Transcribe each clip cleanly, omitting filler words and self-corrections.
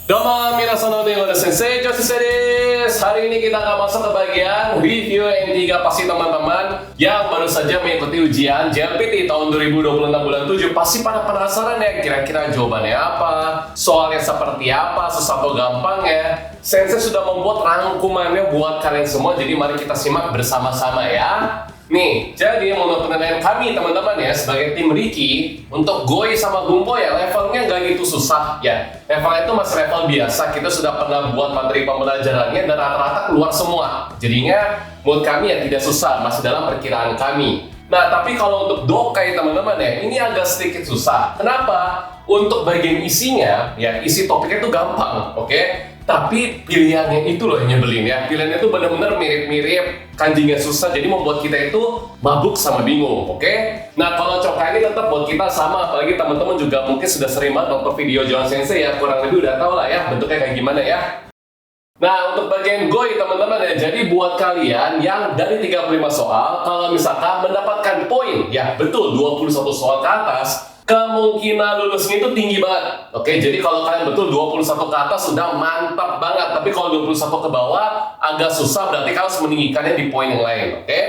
Domo minasan no dewa sensei, Jo Sensei desu. Hari ini kita akan masuk ke bagian review M3 pasti teman-teman yang baru saja mengikuti ujian JLPT tahun 2026 bulan 7 pasti pada penasaran ya kira-kira jawabannya apa, soalnya seperti apa, susah atau gampang ya. Sensei sudah membuat rangkumannya buat kalian semua, jadi mari kita simak bersama-sama ya. Nih, jadi menurut penilaian kami teman-teman ya sebagai tim Riki untuk Goi sama Gumpo ya levelnya nggak gitu susah ya. Levelnya itu masih level biasa, kita sudah pernah buat materi pembelajarannya dan rata-rata keluar semua. Jadinya menurut kami ya tidak susah, masih dalam perkiraan kami. Nah, tapi kalau untuk Dokai teman-teman ya, ini agak sedikit susah. Kenapa? Untuk bagian isinya, ya isi topiknya itu gampang, oke? Tapi pilihannya itu loh yang nyebelin ya. Pilihannya itu benar-benar mirip-mirip, kanjinya susah, jadi membuat kita itu mabuk sama bingung, oke? Nah, kalau Chokai ini tetap buat kita sama, apalagi teman-teman juga mungkin sudah sering banget nonton video Johan Sensei ya, kurang lebih udah tau lah ya bentuknya kayak gimana ya. Nah, untuk bagian Goi teman-teman ya, jadi buat kalian yang dari 35 soal, kalau misalkan mendapatkan poin, ya betul 21 soal ke atas, kemungkinan lulusnya itu tinggi banget. Oke, jadi kalau kalian betul 21 ke atas sudah mantap banget, tapi kalau 21 ke bawah agak susah, berarti kalian harus meninggikannya di poin yang lain, oke?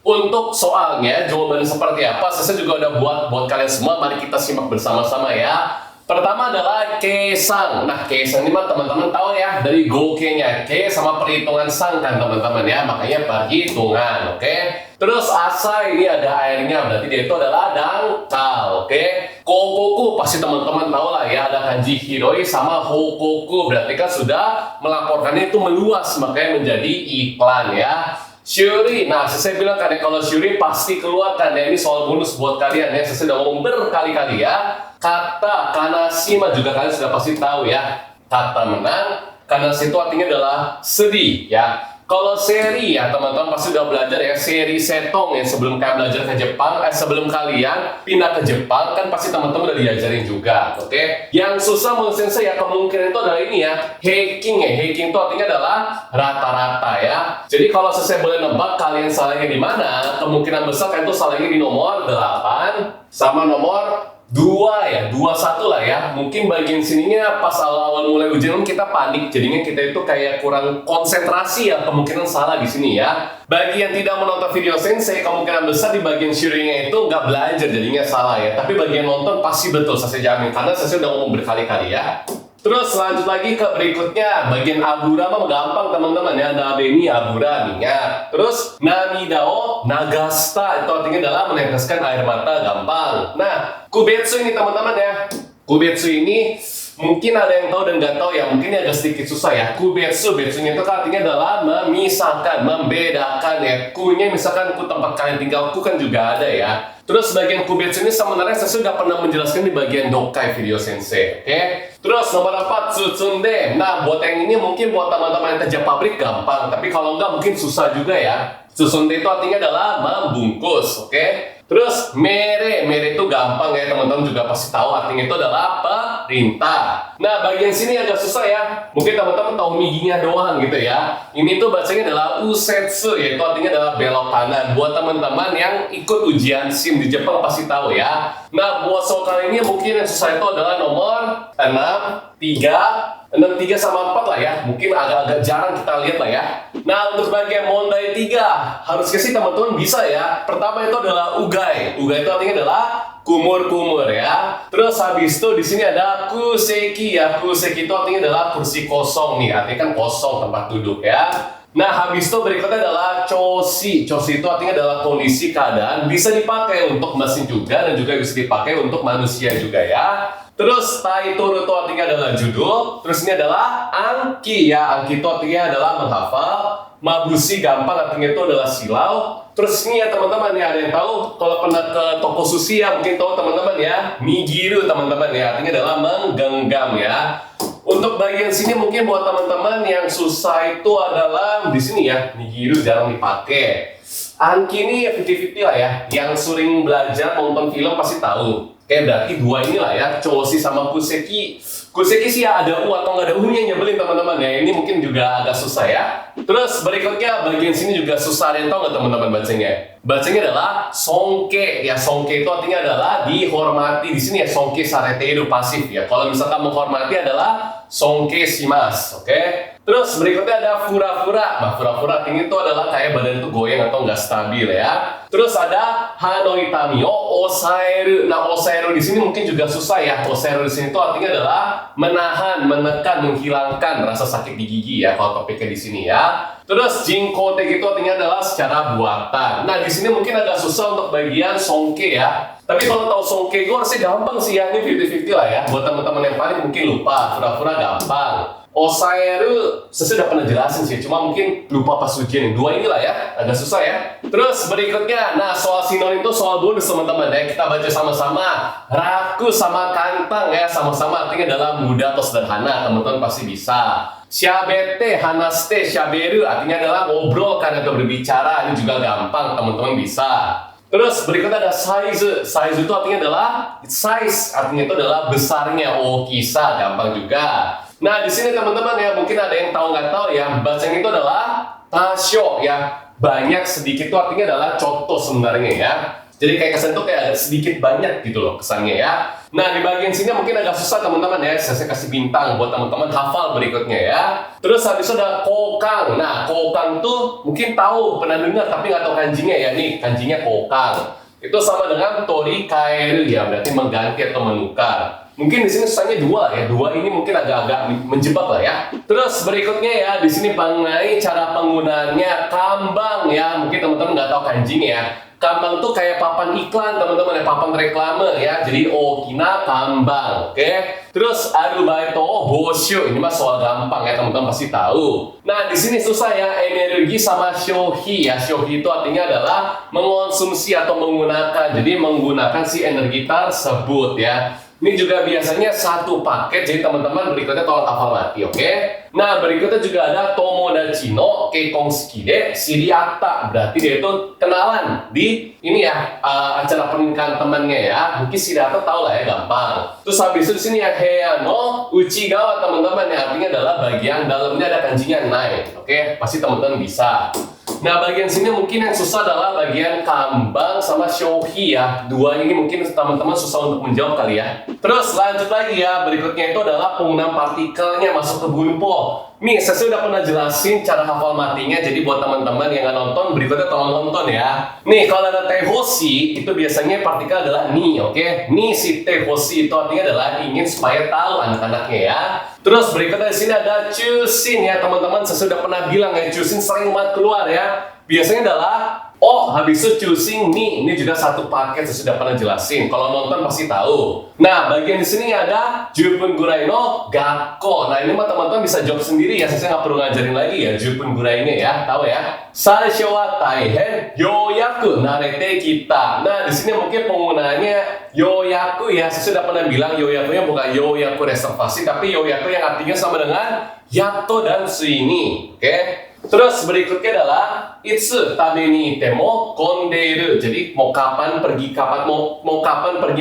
Untuk soalnya, jawabannya seperti apa, saya juga udah buat kalian semua, mari kita simak bersama-sama ya. Pertama adalah Keisang. Nah, Keisang ini mah teman-teman tahu ya, dari Goke-nya. Ke sama perhitungan sang kan teman-teman ya, makanya perhitungan, oke? Terus Asa ini ada airnya, berarti dia itu adalah dangkal, oke? Kokoku pasti teman-teman tahu lah ya, ada kanji Hiroi sama Hokoku, berarti kan sudah melaporkannya itu meluas, makanya menjadi iklan ya. Shuri, nah saya bilang kan ya, kalau Shuri pasti keluar kan ya, ini soal bonus buat kalian ya, saya sudah ngomong berkali-kali ya. Kata Kanashima juga kalian sudah pasti tahu ya, kata menang, Kanashi itu artinya adalah sedih ya. Kalau seri ya teman-teman pasti udah belajar ya, seri setong ya sebelum kalian belajar ke Jepang, sebelum kalian pindah ke Jepang kan pasti teman-teman udah diajarin juga, oke? Yang susah menurut Sensei ya kemungkinan itu adalah ini ya, heiking ya, heiking itu artinya adalah rata-rata ya. Jadi kalau Sensei boleh nebak kalian salahnya di mana, kemungkinan besar kalian tuh salahnya di nomor 8 sama nomor 2 ya, 21 lah ya. Mungkin bagian sininya pas awal-awal mulai ujian kita panik, jadinya kita itu kayak kurang konsentrasi ya, kemungkinan salah di sini ya. Bagi yang tidak menonton video Sensei, kemungkinan besar di bagian shurinya itu nggak belajar, jadinya salah ya. Tapi bagian nonton pasti betul, saya jamin, karena saya udah ngomong berkali-kali ya. Terus lanjut lagi ke berikutnya, bagian Abura mah gampang teman-teman ya, Nabeni Abura ingat. Terus Namidao Nagasta itu artinya adalah meneteskan air mata, gampang. Nah, Kubetsu ini teman-teman ya, Kubetsu ini mungkin ada yang tahu dan nggak tahu ya, mungkin agak sedikit susah ya. Kubetsu, betsunya itu artinya adalah memisahkan, membedakan ya. Kunya misalkan ku tempat kalian tinggal, ku kan juga ada ya. Terus bagian Kubetsu ini sebenarnya saya sudah pernah menjelaskan di bagian Dokai video Sensei, oke? Terus nomor 4, Tsutsunde. Nah, buat yang ini mungkin buat teman-teman yang kerja pabrik gampang, tapi kalau enggak mungkin susah juga ya. Tsutsunde itu artinya adalah membungkus, oke? Terus mere itu gampang ya, teman-teman juga pasti tahu artinya itu adalah perintah. Nah, bagian sini agak susah ya. Mungkin teman-teman tahu miginya doang gitu ya. Ini tuh bacanya adalah usetsu, yaitu artinya adalah belok kanan. Buat teman-teman yang ikut ujian SIM di Jepang pasti tahu ya. Nah, buat soal kali ini mungkin yang susah itu adalah nomor 6, 3 sama 4 lah ya. Mungkin agak-agak jarang kita lihat lah ya. Nah, untuk bagian Mondai 3 harusnya sih teman-teman bisa ya. Pertama itu adalah ugai. Ugai itu artinya adalah kumur-kumur ya. Terus habis itu di sini ada kuseki ya. Kuseki itu artinya adalah kursi kosong nih. Artinya kan kosong tempat duduk ya. Nah, habis itu berikutnya adalah choshi. Choshi itu artinya adalah kondisi keadaan. Bisa dipakai untuk mesin juga dan juga bisa dipakai untuk manusia juga ya. Terus taituru itu artinya adalah judul. Terus ini adalah anki ya. Anki itu artinya adalah menghafal. Mabushi gampang artinya itu adalah silau. Terus ini ya teman-teman ya, ada yang tahu kalau pernah ke toko sushi ya mungkin tahu teman-teman ya. Nigiru teman-teman ya, artinya adalah menggenggam ya. Untuk bagian sini mungkin buat teman-teman yang susah itu adalah di sini ya. Nigiru jarang dipakai. Anki ini 50-50 lah ya. Yang sering belajar nonton film pasti tahu. Oke, berarti dua inilah ya, choshi sama kuseki. Kuseki sih ya ada u atau nggak ada u-nya nyebelin teman-teman ya. Ini mungkin juga agak susah ya. Terus berikutnya bagian sini juga susah. Ada yang tahu nggak teman-teman bacanya? Bacanya adalah songke. Ya, songke itu artinya adalah dihormati. Di sini ya songke sarete itu pasif ya. Kalau misalkan menghormati adalah songke shimasu. Oke. Terus berikutnya ada fura-fura. Nah, fura-fura artinya itu adalah kayak badan itu goyang atau nggak stabil ya. Terus ada hanoitami o osaeru. Nah, osaeru di sini mungkin juga susah ya. Osaeru di sini itu artinya adalah menahan, menekan, menghilangkan rasa sakit di gigi ya. Kalau topiknya di sini ya. Terus jinkote itu artinya adalah secara buatan. Nah, di sini mungkin agak susah untuk bagian songke ya. Tapi kalau tahu songke gue harusnya gampang sih ya. Ini 50-50 lah ya. Buat teman-teman yang paling mungkin lupa, fura-fura gampang. Osaeru, saya sudah pernah jelasin sih, cuma mungkin lupa pas ujian. Dua inilah ya, agak susah ya. Terus berikutnya, nah soal sinonim itu soal bonus teman-teman ya. Kita baca sama-sama. Raku sama kantang ya, sama-sama artinya adalah mudah atau sederhana. Teman-teman pasti bisa. Shabete, hanaste, shaberu artinya adalah ngobrolkan atau berbicara. Ini juga gampang, teman-teman bisa. Terus berikutnya ada size. Size itu artinya adalah size, artinya itu adalah besarnya. Oh, kisah, gampang juga. Nah, di sini teman-teman ya, mungkin ada yang tahu nggak tahu ya, bacanya itu adalah tasyo ya. Banyak sedikit itu artinya adalah contoh sebenarnya ya. Jadi kayak kesan itu kayak sedikit banyak gitu loh kesannya ya. Nah, di bagian sini mungkin agak susah teman-teman ya. Saya kasih bintang buat teman-teman hafal berikutnya ya. Terus habis itu ada kokang. Nah, kokang tuh mungkin tahu, pernah dengar tapi nggak tahu kanjinya ya. Nih, kanjinya kokang. Itu sama dengan tori kaeru ya, berarti mengganti atau menukar. Mungkin di sini susahnya dua ya. Dua ini mungkin agak-agak menjebak lah ya. Terus berikutnya ya, di sini mengenai cara penggunaannya kambang ya. Mungkin teman-teman nggak tahu kanjinya ya. Kambang tuh kayak papan iklan teman-teman ya, papan reklame ya. Jadi okina kambang, oke? Terus arubaito boshu, ini mah soal gampang ya, teman-teman pasti tahu. Nah, di sini susah ya, energi sama shohi ya. Shohi itu artinya adalah mengonsumsi atau menggunakan. Jadi menggunakan si energi tersebut ya. Ini juga biasanya satu paket, jadi teman-teman berikutnya tolong hafal mati, oke? Nah, berikutnya juga ada tomodachi no keikongsuki de shiriatta. Berarti dia itu kenalan di ini ya, acara pernikahan temannya ya. Mungkin shiriatta tahu lah ya, gampang. Terus habis itu di sini ya heya no uchigawa teman-teman ya, artinya adalah bagian dalamnya ada kanjinya nai. Oke, pasti teman-teman bisa. Nah, bagian sini mungkin yang susah adalah bagian kambang sama shohi ya. Dua ini mungkin teman-teman susah untuk menjawab kali ya. Terus lanjut lagi ya, berikutnya itu adalah penggunaan partikelnya masuk ke bunpo. Nih, saya sudah pernah jelasin cara hafal matinya, jadi buat teman-teman yang nggak nonton, berikutnya tolong nonton ya. Nih, kalau ada tehoshi, itu biasanya partikel adalah ni, oke? Ni si tehoshi itu artinya adalah ingin supaya tahu anak-anaknya ya. Terus berikutnya di sini ada chusin ya, teman-teman. Saya sudah pernah bilang ya, chusin sering banget keluar ya. Biasanya adalah oh, habis itu choosing nih, ini juga satu paket, saya sudah pernah jelasin. Kalau nonton pasti tahu. Nah, bagian di sini ada Jupun Gurai no Gakko. Nah, ini mah teman-teman bisa jawab sendiri ya. Saya nggak perlu ngajarin lagi ya Jupun Gurai ini ya, tahu ya. Saisho wa taihen yoyaku narete kita. Nah, di sini mungkin penggunaannya yoyaku ya. Saya sudah pernah bilang yoyakunya bukan yoyaku reservasi, tapi yoyaku yang artinya sama dengan yato dan suini. Oke? Terus berikutnya adalah itsu tabe ni temo kondeiru. Jadi mau kapan pergi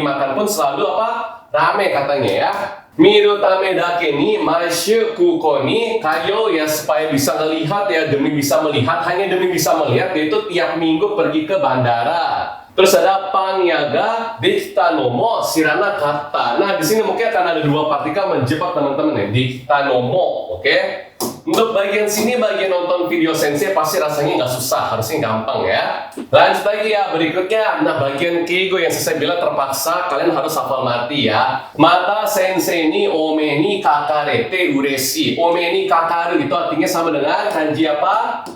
makan pun selalu apa? Rame katanya ya. Miru tame dake ni maishu kuko ni kayo ya, supaya bisa melihat ya, demi bisa melihat, hanya demi bisa melihat, yaitu tiap minggu pergi ke bandara. Terus ada pangyaga dekita nomo sirana kata. Nah, di sini mungkin akan ada dua partikel menjebak teman-teman ya. Dekita nomo, oke? Untuk bagian sini, bagian nonton video sensei pasti rasanya nggak susah, harusnya gampang ya. Lanjut lagi ya, berikutnya. Nah, bagian keigo yang saya bilang terpaksa kalian harus hafal mati ya. Mata sensei ni ome ni kakarete ureshi. Ome ni kakaru itu artinya sama dengan kanji apa?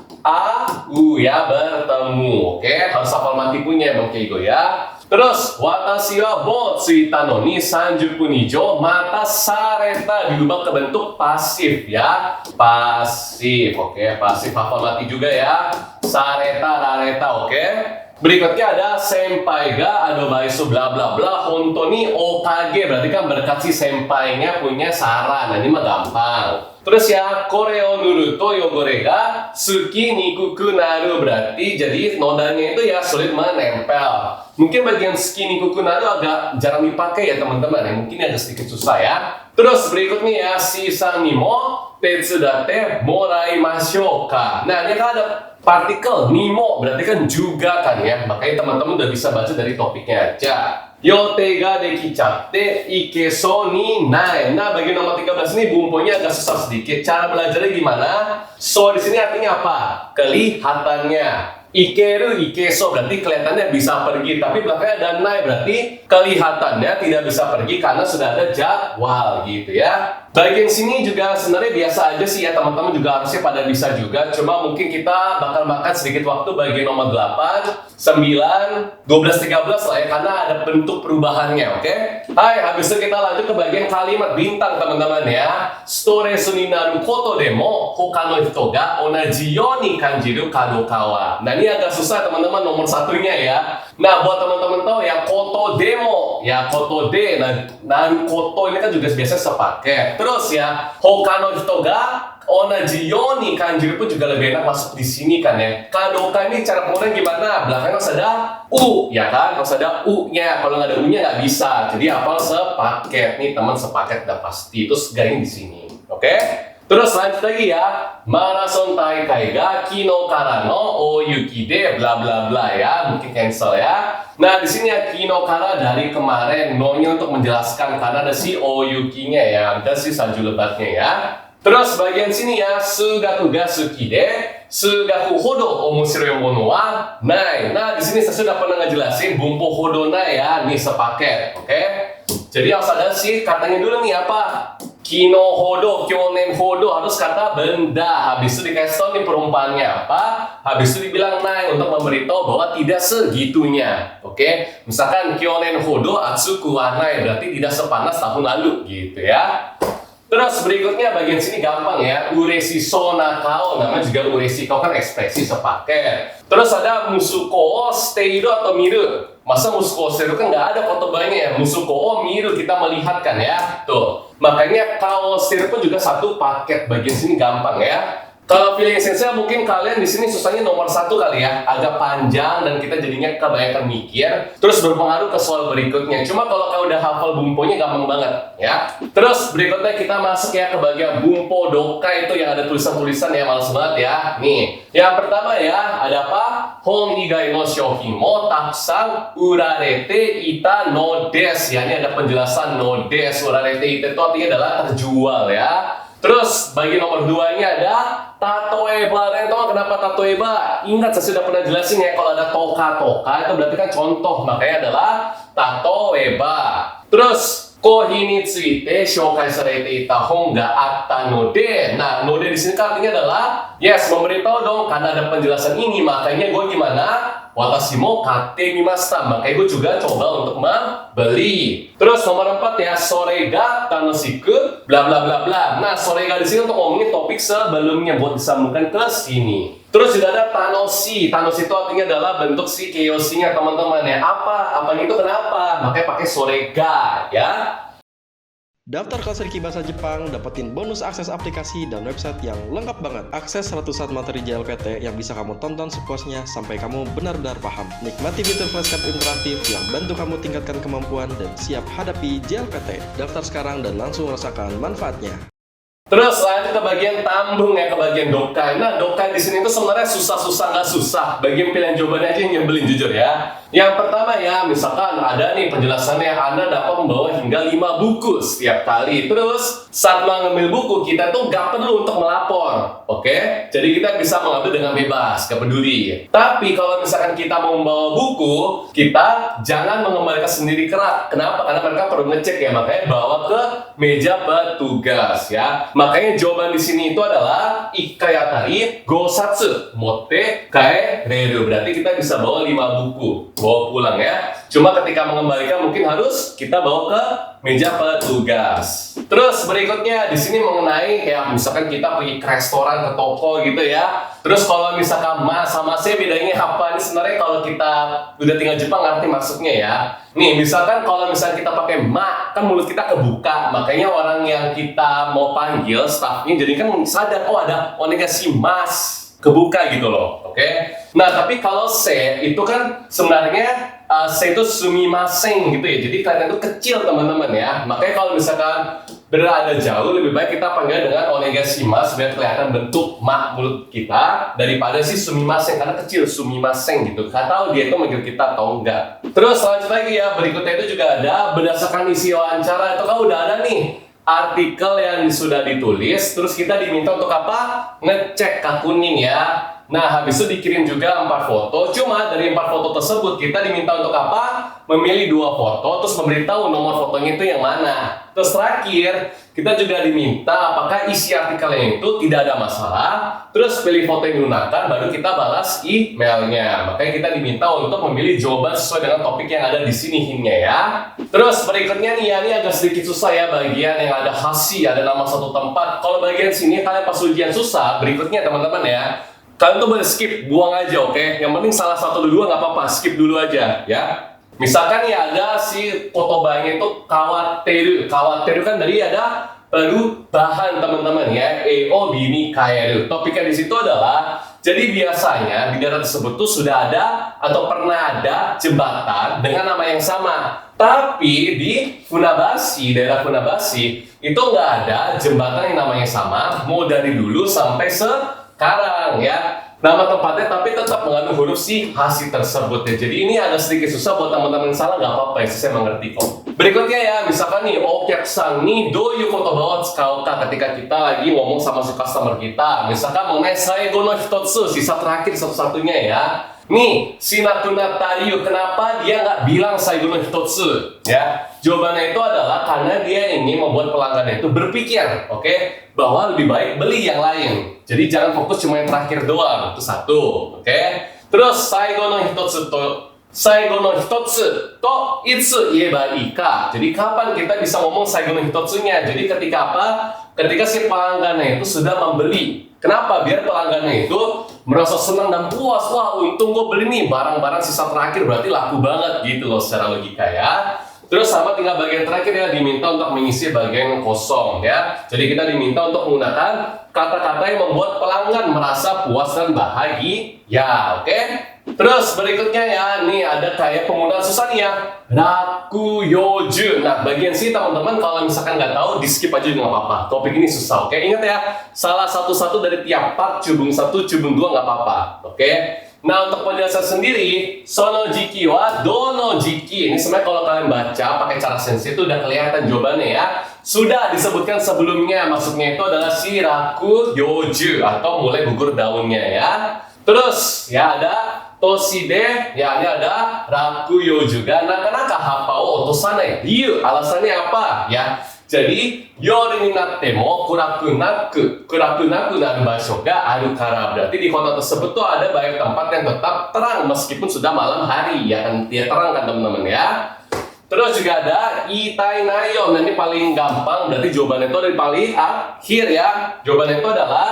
Ya, bertemu. Oke, harus hafal mati punya emang keigo ya. Terus, watashi wa mo tsuita no ni 30 分以上mata sareta diubah ke bentuk pasif ya. Pasif, oke. Pasif hafal mati juga ya. Sareta, rareta, oke. Berikutnya ada senpai ga adobaisu bla bla bla honto ni okage, berarti kan berkat si senpainya punya saran. Nah, ini mah gampang. Terus ya, kore o nuru to yogore ga suki nikuku naru, berarti jadi nodanya itu ya sulit menempel. Mungkin bagian suki nikuku naru agak jarang dipakai ya teman-teman ya, mungkin agak sedikit susah ya. Terus berikutnya ya, shisan ni mo tetsudatte moraimashou ka. Nah, ini kan ada partikel nimo, berarti kan juga kan ya, makanya teman-teman udah bisa baca dari topiknya aja. Yote ga dekichatte ikeso ni nai. Nah, bagian nomor 13 ini bumbunya agak susah sedikit. Cara belajarnya gimana? So di sini artinya apa? Kelihatannya. Ikeru, ikeso berarti kelihatannya bisa pergi, tapi belakangnya ada nai berarti kelihatannya tidak bisa pergi karena sudah ada jadwal gitu ya. Bagian sini juga sebenarnya biasa aja sih ya, teman-teman juga harusnya pada bisa juga. Cuma mungkin kita bakal makan sedikit waktu bagian nomor 8, 9, 12, 13 lah ya, karena ada bentuk perubahannya, oke? Hai, habis itu kita lanjut ke bagian kalimat bintang teman-teman ya. Storesu ni naru koto demo hoka no hito ga onaji you ni kanjiru kadoka wa. Nah, ini agak susah teman-teman nomor satunya ya. Nah, buat teman-teman tahu ya, koto demo ya, koto de, naru koto ini kan juga biasa sepaket. Terus ya, hoka no hito ga onaji you ni kanjiru pun juga lebih enak masuk di sini kan ya. Kadoka ini cara penggunaan gimana? Belakangnya harus ada u ya kan, harus ada u-nya. Kalau nggak ada u-nya nggak bisa. Jadi hafal sepaket nih teman, sepaket udah pasti. Terus garing di sini, oke? Terus lanjut lagi ya, marathon taikai ga kino kara no oyuki de bla bla bla ya, mungkin cancel ya. Nah, di sini ya kino kara dari kemarin, no-nya untuk menjelaskan karena ada si oyuki-nya ya, ada si salju lebatnya ya. Terus bagian sini ya, sugaku ga suki de sugaku hodo omoshiroi mono wa nai. Nah, di sini saya sudah pernah ngejelasin bumbu hodo nai ya, nih sepaket, oke? Jadi harus ada si katanya dulu nih apa? Kino hodo, kyonen hodo, harus kata benda. Habis itu dikasih tahu nih perumpamannya apa. Habis itu dibilang nai untuk memberitahu bahwa tidak segitunya. Oke? Misalkan kyonen hodo atsuku wa nai, berarti tidak sepanas tahun lalu gitu ya. Terus berikutnya bagian sini gampang ya. Uresi so nakao, namanya juga uresi kau kan ekspresi sepaket. Terus ada musuko steiru atau miru. Masa musuko steiru kan nggak ada kotobanya ya. Musuko miru, kita melihat kan ya. Tuh. Makanya kao steiru pun juga satu paket. Bagian sini gampang ya. Kalau feeling sensei mungkin kalian di sini susahnya nomor 1 kali ya, agak panjang dan kita jadinya kebanyakan mikir, terus berpengaruh ke soal berikutnya. Cuma kalau kau udah hafal bumponya gampang banget ya. Terus berikutnya kita masuk ya ke bagian bumpo doka, itu yang ada tulisan-tulisan ya, males banget ya. Nih, yang pertama ya, ada apa? Hon igai no shouhin mo takusan urarete ita no desu. Ya, ini ada penjelasan no desu. Urarete ita itu artinya adalah terjual ya. Terus bagi nomor 2-nya ada tatoeba. Tahu kenapa tatoeba? Ingat saya sudah pernah jelasin ya, kalau ada toka-toka itu berarti kan contoh, makanya adalah tatoeba. Terus kohi ni tsuite shoukai sarete ita hon ga atta node. Nah, node di sini kan artinya adalah yes, memberitahu dong, karena ada penjelasan ini makanya gue gimana? Watashi mo katte mimashita, makanya gue juga coba untuk membeli. Terus nomor 4 ya, sore ga tanoshiku bla bla bla bla. Nah, sore ga di sini untuk ngomongin topik sebelumnya buat disambungkan ke sini. Terus juga ada tanoshi. Tanoshi itu artinya adalah bentuk si keyoshi-nya teman-teman ya. Apa itu kenapa? Makanya pakai sore ga ya. Daftar kelas Riki Bahasa Jepang, dapetin bonus akses aplikasi dan website yang lengkap banget. Akses ratusan materi JLPT yang bisa kamu tonton sepuasnya sampai kamu benar-benar paham. Nikmati fitur flashcard interaktif yang bantu kamu tingkatkan kemampuan dan siap hadapi JLPT. Daftar sekarang dan langsung rasakan manfaatnya. Terus lanjut ke bagian tambung ya, ke bagian dokai. Nah, dokai di sini tuh sebenarnya susah-susah nggak susah. Bagian pilihan jawabannya aja yang nyebelin jujur ya. Yang pertama ya, misalkan ada nih penjelasannya, Anda dapat membawa hingga 5 buku setiap kali. Terus saat mengambil buku kita tuh nggak perlu untuk melapor, oke? Jadi kita bisa mengambil dengan bebas, nggak peduli. Tapi kalau misalkan kita mau membawa buku, kita jangan mengembalikan sendiri ke rak. Kenapa? Karena mereka perlu ngecek ya, makanya bawa ke meja petugas ya. Makanya jawaban di sini itu adalah ikayatari gosatsu motte kae reru. Berarti kita bisa bawa 5 buku, bawa pulang ya. Cuma ketika mengembalikan mungkin harus kita bawa ke meja petugas. Terus berikutnya di sini mengenai kayak misalkan kita pergi ke restoran, ke toko gitu ya. Terus kalau misalkan mas sama saya bedanya apa? Ini sebenarnya kalau kita udah tinggal Jepang ngerti maksudnya ya. Nih misalkan kalau misalnya kita pakai ma, kan mulut kita kebuka. Makanya orang yang kita mau panggil staffnya jadi kan sadar, oh ada onegashimasu, kebuka gitu loh, oke? Nah tapi kalau se itu kan sebenarnya se itu sumimasen gitu ya, jadi kelihatan itu kecil teman-teman ya. Makanya kalau misalkan berada jauh lebih baik kita panggil dengan onegashimasu biar kelihatan bentuk mak mulut kita daripada si sumimasen karena kecil sumimasen gitu. Nggak tahu dia itu manggil kita atau enggak. Terus lanjut lagi ya, berikutnya itu juga ada berdasarkan isi wawancara itu kan udah ada nih artikel yang sudah ditulis, terus kita diminta untuk apa? Ngecek kuning ya. Nah, habis itu dikirim juga 4 foto. Cuma dari 4 foto tersebut kita diminta untuk apa? Memilih 2 foto, terus memberitahu nomor fotonya itu yang mana. Terus terakhir, kita juga diminta apakah isi artikelnya itu tidak ada masalah. Terus pilih foto yang digunakan, baru kita balas emailnya. Makanya kita diminta untuk memilih jawaban sesuai dengan topik yang ada di sini hingga ya. Terus berikutnya nih ya, ini agak sedikit susah ya bagian yang ada hasi, ada nama satu tempat. Kalau bagian sini kalian pas ujian susah, berikutnya teman-teman ya. Kalian tuh boleh skip, buang aja, oke? Yang penting salah satu dulu nggak apa-apa, skip dulu aja, ya. Misalkan ya ada si kotobanya itu kawateru. Kawateru kan dari ada perubahan teman-teman ya. Eo bini kaeru. Topiknya di situ adalah jadi biasanya di daerah tersebut tuh sudah ada atau pernah ada jembatan dengan nama yang sama. Tapi di Funabashi, daerah Funabashi itu nggak ada jembatan yang namanya sama. Mau dari dulu sampai sekarang ya, nama tempatnya tapi tetap mengandung huruf si hasi tersebut ya. Jadi ini agak sedikit susah buat teman-teman yang salah, nggak apa-apa ya, saya mengerti kok. Berikutnya ya, misalkan nih okyaksan ni doyu kotoba wo tsukauka ketika kita lagi ngomong sama si customer kita. Misalkan mengenai saigo no hitotsu, sisa terakhir satu-satunya ya. Nih, Shinakuna Tariyu, kenapa dia nggak bilang saigo no hitotsu? Ya, jawabannya itu adalah karena dia ingin membuat pelanggan itu berpikir, oke, bahwa lebih baik beli yang lain. Jadi jangan fokus cuma yang terakhir doang, itu satu, oke? Terus saigo no hitotsu to itsu ieba ika. Jadi kapan kita bisa ngomong saigo no hitotsunya? Jadi ketika apa? Ketika si pelanggannya itu sudah membeli. Kenapa? Biar pelanggannya itu merasa senang dan puas. Wah, untung gue beli nih barang-barang sisa terakhir, berarti laku banget gitu loh secara logika ya. Terus sama tinggal bagian terakhir ya, diminta untuk mengisi bagian kosong ya. Jadi kita diminta untuk menggunakan kata-kata yang membuat pelanggan merasa puas dan bahagia ya, oke? Terus berikutnya ya, nih ada kayak penggunaan susah nih ya, raku yoju. Nah bagian sini teman-teman kalau misalkan nggak tahu di skip aja juga nggak apa-apa. Topik ini susah, oke? Ingat ya, salah satu-satu dari tiap part, cubung 1, cubung 2 nggak apa-apa, oke? Nah untuk penjelasan sendiri, sono jiki wa dono jiki. Ini sebenarnya kalau kalian baca pakai cara sensi itu udah kelihatan jawabannya ya. Sudah disebutkan sebelumnya, maksudnya itu adalah si raku yoju atau mulai gugur daunnya ya. Terus ya ada toshide, ya ini ada raku yo juga. Nah kenapa hapao otosane? Liu, alasannya apa ya? Jadi yori ni natte mo kuraku naku naru basho ga aru kara. Berarti di kota tersebut tuh ada banyak tempat yang tetap terang meskipun sudah malam hari ya kan, dia terang kan teman-teman ya. Terus juga ada itai nayo. Nah ini paling gampang, berarti jawabannya itu dari paling akhir ya. Jawabannya itu adalah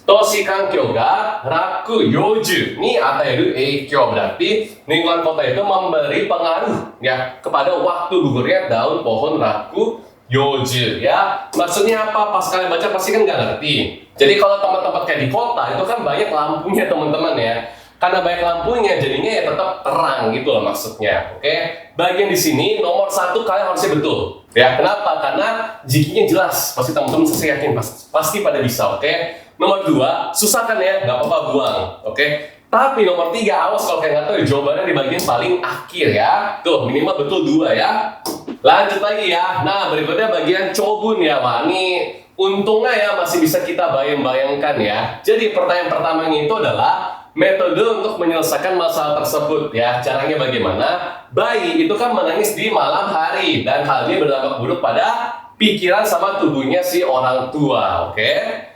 toshi kankyo ga raku yoju ni ataeru eikyo. Berarti lingkungan kota itu memberi pengaruh ya kepada waktu gugurnya daun pohon raku yoju ya. Maksudnya apa? Pas kalian baca pasti kan nggak ngerti. Jadi kalau tempat-tempat kayak di kota itu kan banyak lampunya teman-teman ya. Karena banyak lampunya jadinya ya tetap terang gitu loh maksudnya. Oke. Bagian di sini nomor 1 kalian harusnya betul. Ya, kenapa? Karena jikinya jelas. Pasti teman-teman saya yakin pasti pada bisa, oke? Nomor 2, susah kan ya? Nggak apa-apa buang, oke? Tapi nomor 3, awas kalau kayak nggak tahu jawabannya di bagian paling akhir ya. Tuh, minimal betul 2 ya. Lanjut lagi ya. Nah, berikutnya bagian cobun ya, Wah. Ini untungnya ya masih bisa kita bayang-bayangkan ya. Jadi pertanyaan pertamanya itu adalah metode untuk menyelesaikan masalah tersebut ya. Caranya bagaimana? Bayi itu kan menangis di malam hari dan hal ini berdampak buruk pada pikiran sama tubuhnya si orang tua, oke?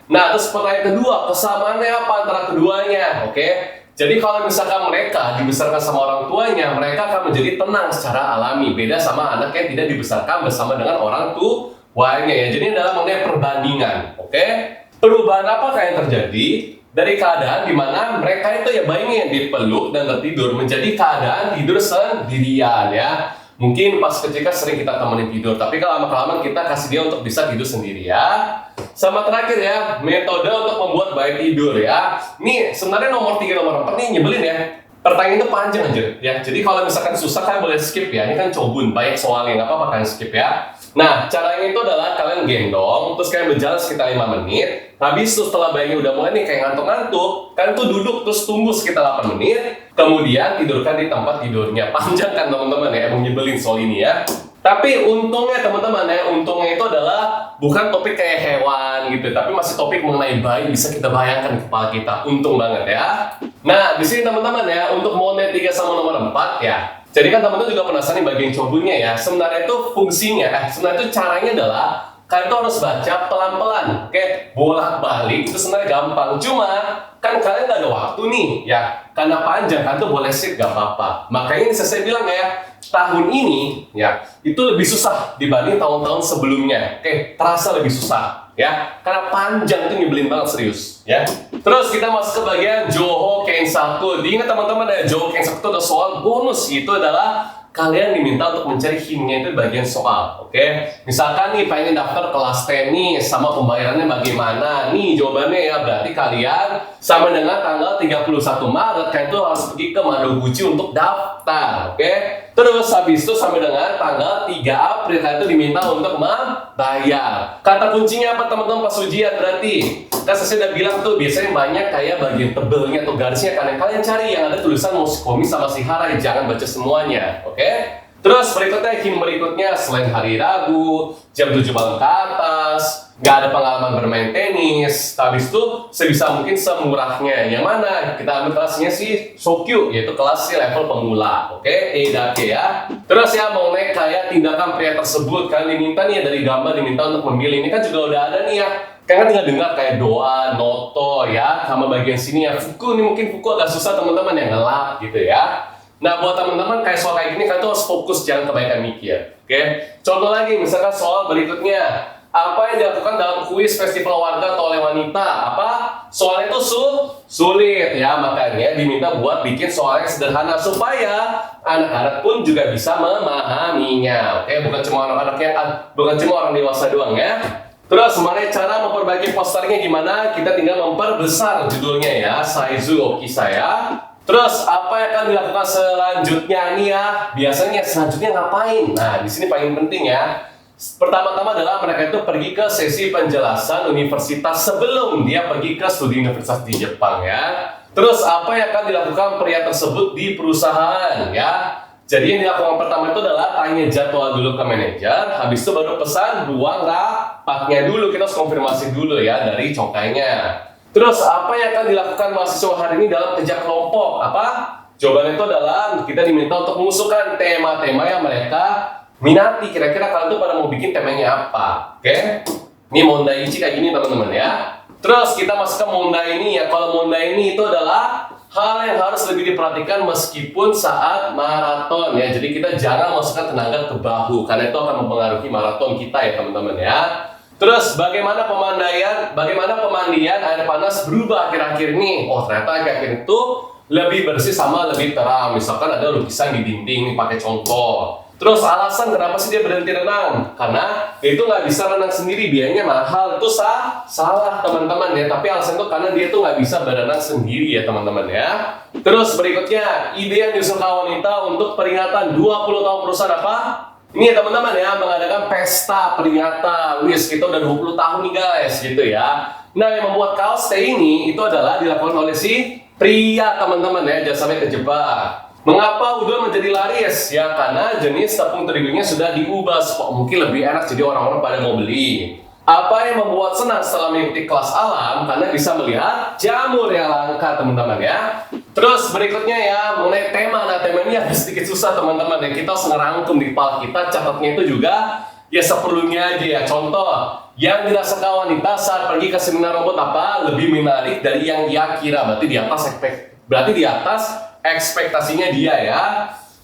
Nah, terus pertanyaan kedua, kesamaannya apa antara keduanya, oke? Jadi kalau misalkan mereka dibesarkan sama orang tuanya, mereka akan menjadi tenang secara alami. Beda sama anak yang tidak dibesarkan bersama dengan orang tuanya ya. Jadi adalah mengenai perbandingan, oke? Perubahan apakah yang terjadi dari keadaan di mana mereka itu ya bayinya yang dipeluk dan tertidur menjadi keadaan tidur sendirian ya. Mungkin pas ketika sering kita temenin tidur, tapi kalau lama-kelamaan kita kasih dia untuk bisa tidur sendiri ya. Sama terakhir ya, metode untuk membuat bayi tidur ya. Ini sebenarnya nomor 3, nomor 4 nih nyebelin ya. Pertanyaan itu panjang aja ya. Jadi kalau misalkan susah kalian boleh skip ya. Ini kan cobun, banyak soalnya, nggak apa-apa kalian skip ya. Nah, caranya itu adalah kalian gendong, terus kalian berjalan sekitar 5 menit. Habis itu setelah bayinya udah mulai nih kayak ngantuk-ngantuk, kalian tuh duduk terus tunggu sekitar 8 menit. Kemudian tidurkan di tempat tidurnya. Panjang kan teman-teman ya, emang nyebelin soal ini ya. Tapi untungnya teman-teman ya, untungnya itu adalah bukan topik kayak hewan gitu, tapi masih topik mengenai bayi, bisa kita bayangkan di kepala kita. Untung banget ya. Nah, di sini teman-teman ya, untuk mode 3 sama nomor 4 ya. Jadi kan teman-teman juga penasaran nih bagian cobunnya ya. Sebenarnya itu fungsinya, sebenarnya itu caranya adalah kalian tuh harus baca pelan-pelan, oke? Bolak-balik itu sebenarnya gampang. Cuma kan kalian gak ada waktu nih ya. Karena panjang kan tuh boleh skip gak apa-apa. Makanya ini saya bilang ya, tahun ini ya itu lebih susah dibanding tahun-tahun sebelumnya. Oke, terasa lebih susah ya. Karena panjang tuh nyebelin banget serius ya. Terus kita masuk ke bagian Johor Kensaku. Diingat teman-teman ya, Johor Kensaku itu ada soal bonus. Itu adalah kalian diminta untuk mencari hintnya itu bagian soal, oke? Misalkan nih pengen daftar kelas tenis, sama pembayarannya bagaimana? Nih jawabannya ya, berarti kalian sama dengan tanggal 31 Maret, kalian tuh harus pergi ke Madoguchi untuk daftar, oke? Terus habis itu sampai dengan tanggal 3 April, kalian tuh diminta untuk membayar. Kata kuncinya apa teman-teman pas ujian berarti? Kan saya udah bilang tuh biasanya banyak kayak bagian tebelnya atau garisnya, kalian cari yang ada tulisan Moskomi sama Shihara, jangan baca semuanya, oke? Terus berikutnya hint berikutnya selain hari Rabu, jam 7 malam ke atas, nggak ada pengalaman bermain tenis. Habis itu sebisa mungkin semurahnya. Yang mana kita ambil kelasnya sih Sokyu, yaitu kelas level pemula, oke? Eidake ya. Terus ya mau naik kayak tindakan pria tersebut, kalian diminta nih dari gambar diminta untuk memilih. Ini kan juga udah ada nih ya. Kalian tinggal dengar kayak doa, noto ya, sama bagian sini ya. Fuku nih mungkin fuku agak susah teman-teman yang gelap gitu ya. Nah, buat teman-teman kayak soal kayak gini, kalian tuh harus fokus, jangan kebanyakan mikir, oke? Contoh lagi, misalkan soal berikutnya, apa yang dilakukan dalam kuis festival warga atau oleh wanita? Apa? Soalnya itu sulit ya, makanya diminta buat bikin soal yang sederhana supaya anak-anak pun juga bisa memahaminya, oke? Bukan cuma anak-anak yang, bukan cuma orang dewasa doang ya. Terus, mana cara memperbaiki posternya gimana? Kita tinggal memperbesar judulnya ya, Saizu Oki saya. Terus apa yang akan dilakukan selanjutnya nih ya? Biasanya selanjutnya ngapain? Nah, di sini paling penting ya. Pertama-tama adalah mereka itu pergi ke sesi penjelasan universitas sebelum dia pergi ke studi universitas di Jepang ya. Terus apa yang akan dilakukan pria tersebut di perusahaan ya? Jadi yang dilakukan pertama itu adalah tanya jadwal dulu ke manajer, habis itu baru pesan ruang rapatnya dulu, kita harus konfirmasi dulu ya dari cokainya. Terus apa yang akan dilakukan mahasiswa hari ini dalam kerja kelompok? Apa? Jawabannya itu adalah kita diminta untuk mengusulkan tema-tema yang mereka minati. Kira-kira kalian tuh pada mau bikin temanya apa? Oke? Ini Mondaichi kayak gini teman-teman ya. Terus kita masuk ke Mondai ini ya. Kalau Mondai ini itu adalah hal yang harus lebih diperhatikan meskipun saat maraton ya. Jadi kita jangan masukkan tenaga ke bahu karena itu akan mempengaruhi maraton kita ya teman-teman ya. Terus bagaimana pemandian air panas berubah akhir-akhir ini? Oh ternyata akhir-akhir itu lebih bersih sama lebih terang. Misalkan ada lukisan di dinding nih pakai contoh. Terus alasan kenapa sih dia berhenti renang? Karena dia itu nggak bisa renang sendiri, biayanya mahal. Itu salah teman-teman ya. Tapi alasan itu karena dia tuh nggak bisa berenang sendiri ya teman-teman ya. Terus berikutnya ide yang diusulkan wanita untuk peringatan 20 tahun perusahaan apa? Ini ya teman-teman ya, mengadakan pesta peringatan. Wis, kita udah 20 tahun nih guys, gitu ya. Nah, yang membuat kaos teh ini, itu adalah dilakukan oleh si pria teman-teman ya, jangan sampai kejebak. Mengapa udon menjadi laris? Ya, karena jenis tepung terigunya sudah diubah, mungkin lebih enak, jadi orang-orang pada mau beli. Apa yang membuat senang setelah mengikuti kelas alam? Karena bisa melihat jamur yang langka teman-teman ya. Terus berikutnya ya, mengenai tema. Nah, tema ini agak sedikit susah teman-teman ya. Kita harus ngerangkum di kepala kita, catatnya itu juga ya seperlunya aja ya. Contoh, yang dirasakan wanita saat pergi ke seminar robot apa? Lebih menarik dari yang dia kira. Berarti di atas berarti di atas ekspektasinya dia ya.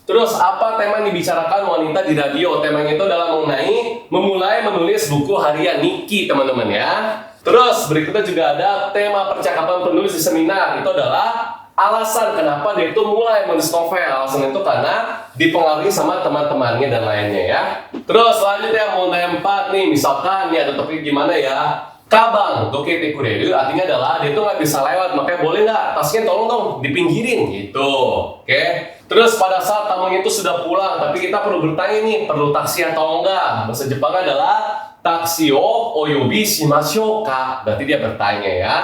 Terus apa tema yang dibicarakan wanita di radio? Temanya itu adalah mengenai memulai menulis buku harian Niki, teman-teman ya. Terus berikutnya juga ada tema percakapan penulis di seminar. Itu adalah alasan kenapa dia itu mulai menulis novel. Alasan itu karena dipengaruhi sama teman-temannya dan lainnya ya. Terus selanjutnya mulai 4 nih, misalkan nih ada topik gimana ya. Kabang, dokete kureru, artinya adalah dia tuh nggak bisa lewat, makanya boleh nggak tasnya tolong dong dipinggirin gitu, oke? Terus pada saat tamunya itu sudah pulang, tapi kita perlu bertanya nih, perlu taksi atau enggak? Bahasa Jepang adalah taksi o oyobi shimasho ka, berarti dia bertanya ya.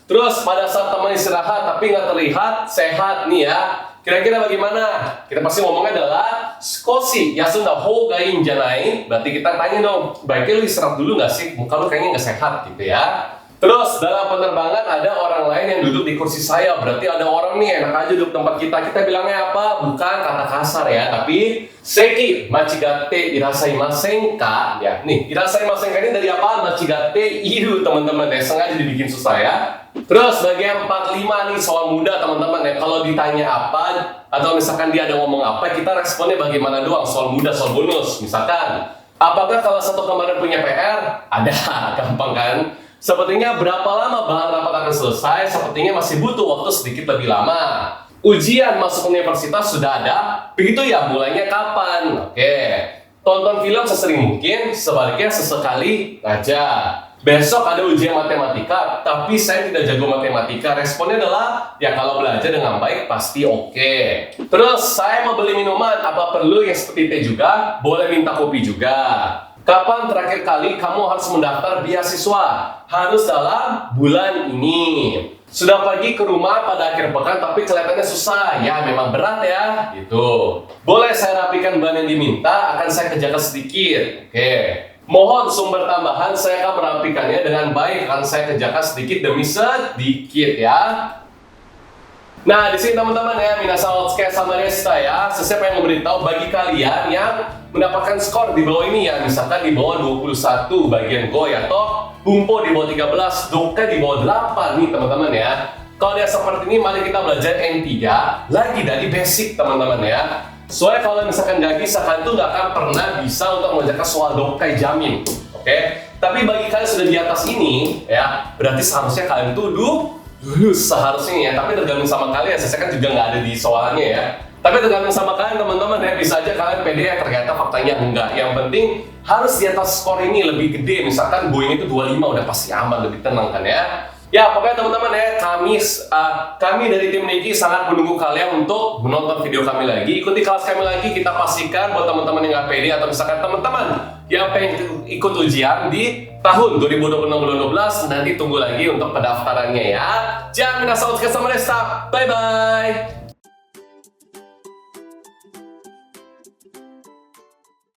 Terus pada saat teman istirahat tapi nggak terlihat sehat nih ya, kira-kira bagaimana? Kita pasti ngomongnya adalah skoshi yasunda hou ga ii n janai. Berarti kita tanya dong, baiknya lu istirahat dulu nggak sih? Muka lu kayaknya nggak sehat gitu ya. Terus dalam penerbangan ada orang lain yang duduk di kursi saya. Berarti ada orang nih enak aja duduk tempat kita. Kita bilangnya apa? Bukan kata kasar ya, tapi seki machigate irasaimasen ka. Ya, nih irasaimasen ka ini dari apa? Machigate iru teman-teman ya. Sengaja dibikin susah ya. Terus bagian 45 nih soal mudah teman-teman ya. Kalau ditanya apa atau misalkan dia ada ngomong apa, kita responnya bagaimana doang. Soal mudah, soal bonus. Misalkan, apakah kalau satu kemarin punya PR? Ada, gampang kan? Sepertinya berapa lama bahan rapat akan selesai? Sepertinya masih butuh waktu sedikit lebih lama. Ujian masuk universitas sudah ada. Begitu ya, mulainya kapan? Oke. Tonton film sesering mungkin, sebaliknya sesekali aja. Besok ada ujian matematika, tapi saya tidak jago matematika. Responnya adalah, ya kalau belajar dengan baik pasti oke. Terus, saya mau beli minuman, apa perlu yang seperti teh juga? Boleh minta kopi juga. Kapan terakhir kali kamu harus mendaftar beasiswa? Harus dalam bulan ini. Sudah pergi ke rumah pada akhir pekan tapi kelihatannya susah. Ya memang berat ya, gitu. Boleh saya rapikan bahan yang diminta, akan saya kerjakan sedikit. Oke. Mohon sumber tambahan, saya akan merapikannya dengan baik. Akan saya kerjakan sedikit demi sedikit ya. Nah, di sini teman-teman ya, minasan otsukai sama deshita ya. Saya pengen memberitahu bagi kalian yang mendapatkan skor di bawah ini ya. Misalkan di bawah 21 bagian go ya, atau bumpo di bawah 13, doka di bawah 8 nih teman-teman ya. Kalau dia seperti ini, mari kita belajar N3 lagi dari basic teman-teman ya. Soalnya kalau misalkan nggak bisa, kalian tuh nggak akan pernah bisa untuk mengerjakan soal dokai jamin. Oke? Tapi bagi kalian sudah di atas ini ya, berarti seharusnya kalian tuh lulus seharusnya ya, tapi tergantung sama kalian. Saya kan juga nggak ada di soalnya ya, tapi tergantung sama kalian teman-teman ya. Bisa aja kalian pede ya, ternyata faktanya enggak. Yang penting harus di atas skor ini lebih gede. Misalkan Boeing itu 25 udah pasti aman, lebih tenang kan ya. Ya pokoknya teman-teman ya, kami dari tim Niki sangat menunggu kalian untuk menonton video kami lagi. Ikuti kelas kami lagi, kita pastikan buat teman-teman yang nggak pede atau misalkan teman-teman yang pengen ikut ujian di tahun 2020-2012, nanti tunggu lagi untuk pendaftarannya ya. Jangan minasan otsukai sama deshita. Bye bye.